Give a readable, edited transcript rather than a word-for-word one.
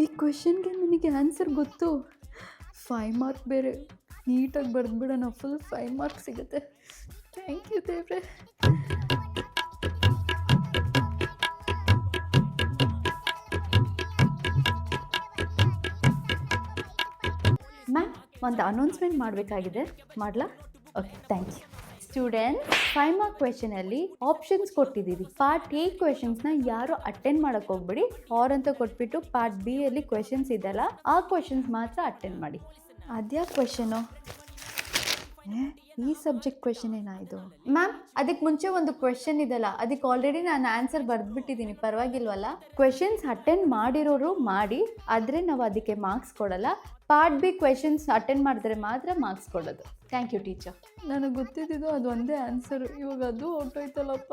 ಈ ಕ್ವೆಶನ್ಗೆ ನನಗೆ ಆನ್ಸರ್ ಗೊತ್ತು. 5 ಮಾರ್ಕ್ ಬೇರೆ. ನೀಟಾಗಿ ಬರೆದ್ಬಿಡೋಣ, ಫುಲ್ 5 ಮಾರ್ಕ್ ಸಿಗುತ್ತೆ. ಥ್ಯಾಂಕ್ ಯು ದೇವ್ರೆ. ಮ್ಯಾಮ್, ಒಂದು ಅನೌನ್ಸ್ಮೆಂಟ್ ಮಾಡಬೇಕಾಗಿದೆ, ಮಾಡಲಾ? Okay, thank you. Students, 5 mark ಕ್ವೆಶನಲ್ಲಿ ಆಪ್ಷನ್ಸ್ ಕೊಟ್ಟಿದ್ದೀವಿ. ಪಾರ್ಟ್ ಎ ಕ್ವೆಶನ್ಸ್ನ ಯಾರು ಅಟೆಂಡ್ ಮಾಡೋಕ್ಕೆ ಹೋಗ್ಬೇಡಿ. ಆರ್ ಅಂತ ಕೊಟ್ಬಿಟ್ಟು ಪಾರ್ಟ್ ಬಿ ಅಲ್ಲಿ ಕ್ವೆಶನ್ಸ್ ಇದೆಲ್ಲ, ಆ ಕ್ವೆಶನ್ಸ್ ಮಾತ್ರ ಅಟೆಂಡ್ ಮಾಡಿ. ಅದ್ಯಾ ಕ್ವೆಶನು? ಈ ಸಬ್ಜೆಕ್ಟ್ ಕ್ವೆಶನ್ ಏನಾಯಿತು ಮ್ಯಾಮ್? ಅದಕ್ಕೆ ಮುಂಚೆ ಒಂದು ಕ್ವೆಶನ್ ಇದೆಲ್ಲ, ಅದಕ್ಕೆ ಆಲ್ರೆಡಿ ನಾನು ಆನ್ಸರ್ ಬರೆದ್ಬಿಟ್ಟಿದ್ದೀನಿ, ಪರವಾಗಿಲ್ವಲ್ಲ? ಕ್ವೆಶನ್ಸ್ ಅಟೆಂಡ್ ಮಾಡಿರೋರು ಮಾಡಿ, ಆದರೆ ನಾವು ಅದಕ್ಕೆ ಮಾರ್ಕ್ಸ್ ಕೊಡಲ್ಲ. ಪಾರ್ಟ್ ಬಿ ಕ್ವೆಶನ್ಸ್ ಅಟೆಂಡ್ ಮಾಡಿದ್ರೆ ಮಾತ್ರ ಮಾರ್ಕ್ಸ್ ಕೊಡೋದು. Thank you teacher. ನನಗೆ ಗೊತ್ತಿದ್ದು ಅದು ಒಂದೇ ಆನ್ಸರು, ಇವಾಗ ಅದು ಹೊರಟೋಯ್ತಲ್ಲಪ್ಪ.